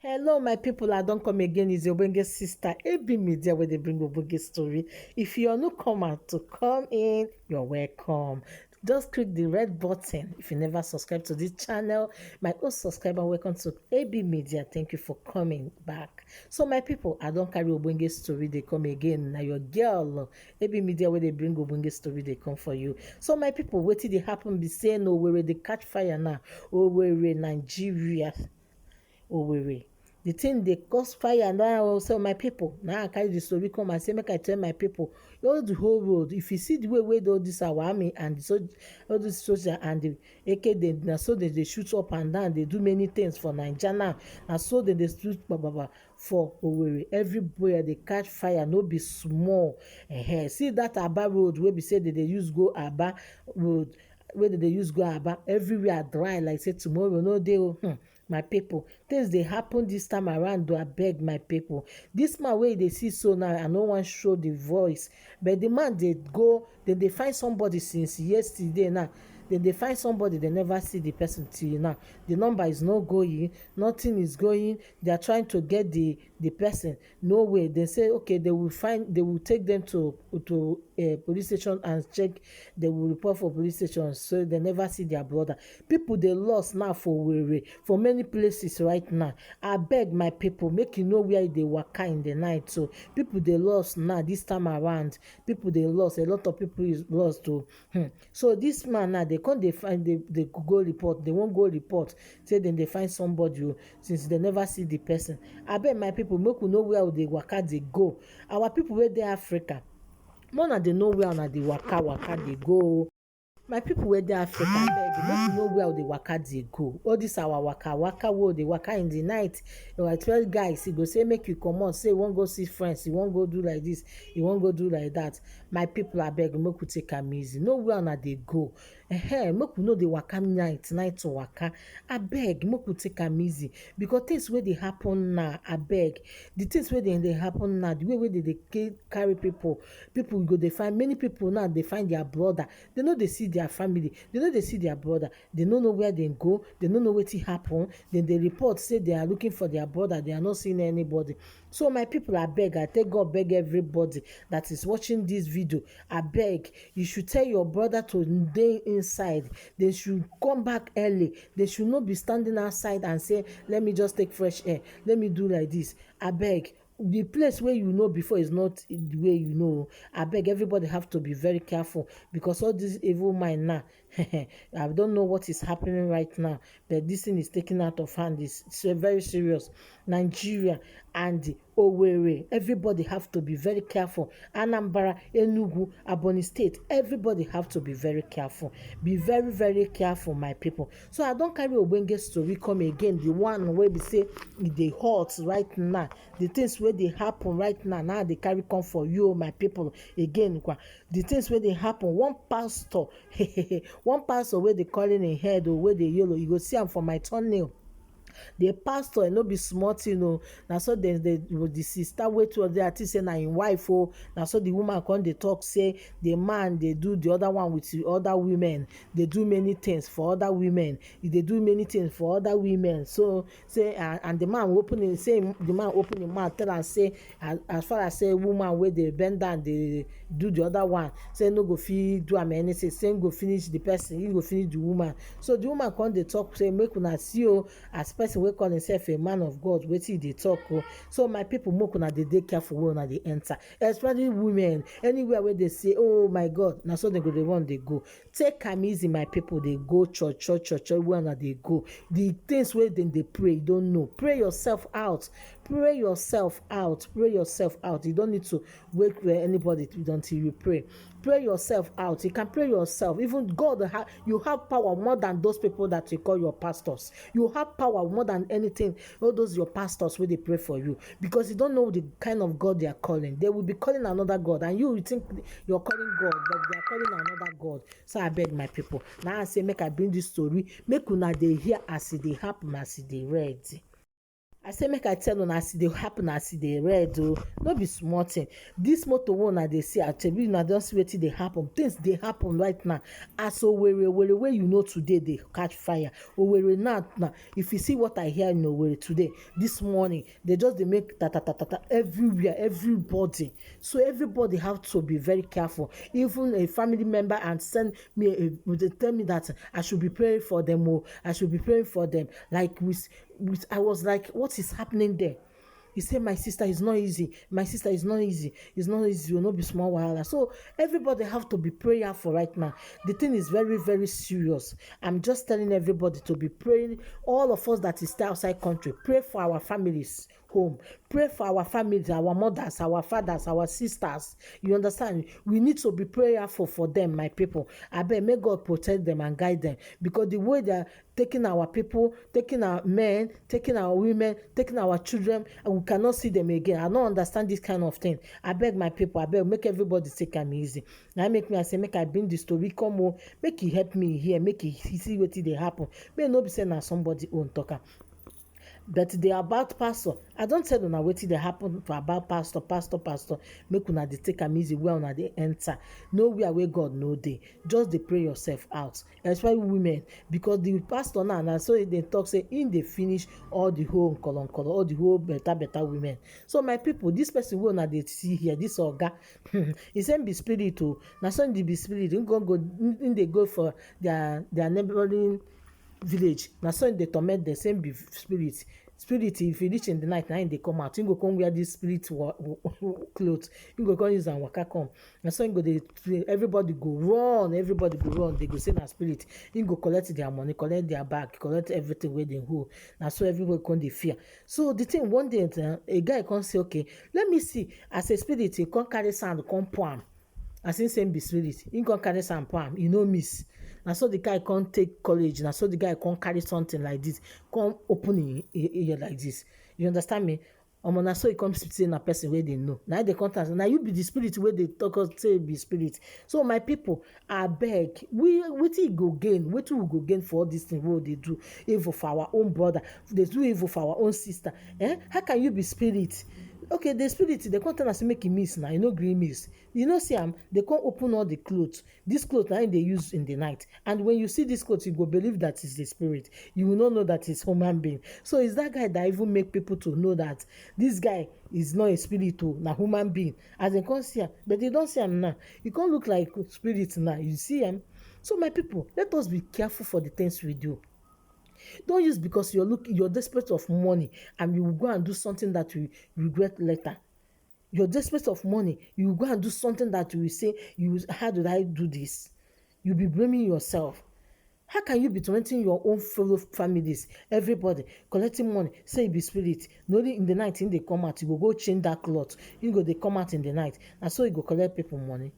Hello, my people. I don't come again. Is your Ogbonge sister AB Media where they bring Ogbonge story. If you are not come out to come in, you're welcome. Just click the red button if you never subscribe to this channel. My old subscriber, welcome to AB Media. Thank you for coming back. So, my people, I don't carry Ogbonge story. They come again. Now your girl, AB Media where they bring Ogbonge story. They come for you. So, my people, what did they happen? Be saying, oh, where they catch fire now? Oh, where Nigeria? Owerri. The thing dey cause fire now. So my people, now I carry the story come and say make I tell my people, all the whole road, if you see the way all this our army and all this soldier and the AK, they na so they shoot up and down, they do many things for Naija now. Na so they shoot for Owerri. Everywhere they catch fire, no be small. See that Aba road wey be say they use go Aba road, wey they use go Aba, everywhere dry like say tomorrow no dey. My people, things dey happen this time around. Do abeg my people, this man wey dey see so now, I no wan show the voice, but the man dey go, they find somebody since yesterday now. They find somebody, they never see the person till now. The number is not going, nothing is going. They are trying to get the person, no way. They say okay, they will take them to a police station and check. They will report for police station, so they never see their brother. People they lost now for Owerri, for many places right now. I beg my people, make you know where they waka in the night. So people they lost now this time around. People they lost, a lot of people is lost too. So this man now, they can't, they find, they go report, they won't go report, say then they find somebody since they never see the person. I beg my people, make we know where they waka they go. Our people where they Africa, more than they know where na the waka they go. My people wey dey Africa, abeg make you know where the waka dey go. All this our waka wey dey waka in the night. I tell guys, he go say make you comot, say you wan go see friends, you wan go do like this, you wan go do like that. My people, abeg make we take am easy. Know where una dey go. Make we know the waka night to waka. Abeg make we take am easy, because things wey dey happen now, abeg, the things wey dey happen now, the way they dey carry people go dey find, many people now dey find their brother. They no dey see their family, they no dey see their brother, they no know where they go, they no know wetin happen. Then they report say they are looking for their brother, they are not seeing anybody. So my people, abeg, I take God beg everybody that is watching this video, abeg, you should tell your brother to dey inside. They should come back early. They should not be standing outside and say let me just take fresh air, let me do like this. Abeg, the place where you know before is not the way you know. Abeg, everybody have to be very careful, because all this evil mind now, I don't know what is happening right now, but this thing is taken out of hand. It's very serious. Nigeria and Owerri, everybody have to be very careful. Anambra, Enugu, Ebonyi State, everybody have to be very careful. Be very, very careful, my people. So I don't carry Ogbonge story come again. The one where we say they hot right now, the things where they happen right now, now they carry come for you, my people. Again, the things where they happen. One pastor, where they calling in head or where they yellow, you go see them for my thumbnail. The pastor no be smart, na so the sister wey to the artist say na him wife. Na so the woman come dey talk say the man dey do the other one with the other women, they do many things for other women, they do many things for other women. So say and the man open him mouth, tell am say as far as say woman wey dey bend down dey do the other one, say no go fit do am anything, say him go finish the person, he go finish the woman. So the woman come dey talk say make una see as person wey call himself a man of God, wetin dey talk. So my people, make una dey careful where una dey enter, especially women. Anywhere where they say oh my God, na so they go, they want they go. Take am easy, my people. They go church where una they go. The things where then they pray, you don't know. Pray yourself out. Pray yourself out. Pray yourself out. You don't need to wait for anybody until you pray. Pray yourself out. You can pray yourself. Even God, you have power more than those people that you call your pastors. You have power more than anything. All those your pastors where they pray for you, because you don't know the kind of God they are calling. They will be calling another God, and you think you're calling God, but they are calling another God. So I beg my people. Now I say make I bring this story. Make una they hear as they happen, as they read. I say make I tell una as e dey happen, as e dey red o, no be small thing. Dis motor wey una dey see, shebi una don see wetin dey happen. Things dey happen right now. As Owerri wey you know today dey catch fire. Owerri now, if you see what I hear in Owerri today, this morning, they just dey make ta ta ta ta ta everywhere, everybody. So everybody have to be very careful. Even a family member and send me, they tell me that I should be praying for them. Oh, I should be praying for them. Like I was like, what is happening there? He said, my sister is not easy. My sister is not easy. It's not easy. You'll not be small while. So everybody have to be prayerful right now. The thing is very, very serious. I'm just telling everybody to be praying. All of us that is still outside country, pray for our families home. Pray for our families, our mothers, our fathers, our sisters. You understand? We need to be prayerful for them, my people. I beg, may God protect them and guide them. Because the way they're taking our people, taking our men, taking our women, taking our children, and we cannot see them again. I don't understand this kind of thing. I beg my people, I beg, make everybody take them easy. Now make me, I say, make I bring the story, come on, make it help me here, make it see what they happen. May not be saying that somebody own talker. But they about pastor, I don't tell una wetin dey happen for about pastor. Make una dey take am easy where una dey enter. Nowhere where God no dey. Just dey pray yourself out, especially women, because the pastor now na so dey talk say im dey finish all the whole nkolonkolo, all the whole better women. So my people, this person wey una dey see here, this oga, he same be spirit o. Na so im dey be spirit. Im dey go for their neighboring village. Na so im dey torment dem, same be spirit. If e reach in the night, na im dey come out. Im go come wear this spirit cloth. Im go come use am waka come. Na so im go dey, everybody go run. They go say na spirit. Im go collect their money, collect their bag, collect everything wey dem hold. Na so everybody come dey fear. So the thing, one day a guy come say, okay, let me see. As a spirit, he come carry sand, come pour am. As im same be spirit, im come carry sand pour am, e no miss. Na so the guy come take courage. Na so the guy come carry something like this, come open him ear like this. You understand me? Na so he come say na person wey dey know. Na dey contact. Na you be the spirit wey dey talk us say be spirit. So my people, abeg, wetin we go gain? Wetin we go gain for all this thing wey we dey do evil for our own brother? Dey do evil for our own sister. How can you be spirit? Okay, the spirit, they come tell us make e miss now. You no gree miss. You know, see they come open all the clothes. This clothes na they use in the night. And when you see this clothes, you go believe that it's the spirit. You will not know that it's human being. So it's that guy that even make people to know that this guy is not a spirit, na human being. As they come see him, but they don't see him now. He can't look like spirit now. You see him. So my people, let us be careful for the things we do. Don't use because you're desperate of money and you will go and do something that you regret later. You're desperate of money, you will go and do something that you will say, how did I do this? You'll be blaming yourself. How can you be tormenting your own fellow families, everybody, collecting money, say it be spirit? Only in the night, in they come out, you go change that cloth. You go, they come out in the night. And so you go collect people money.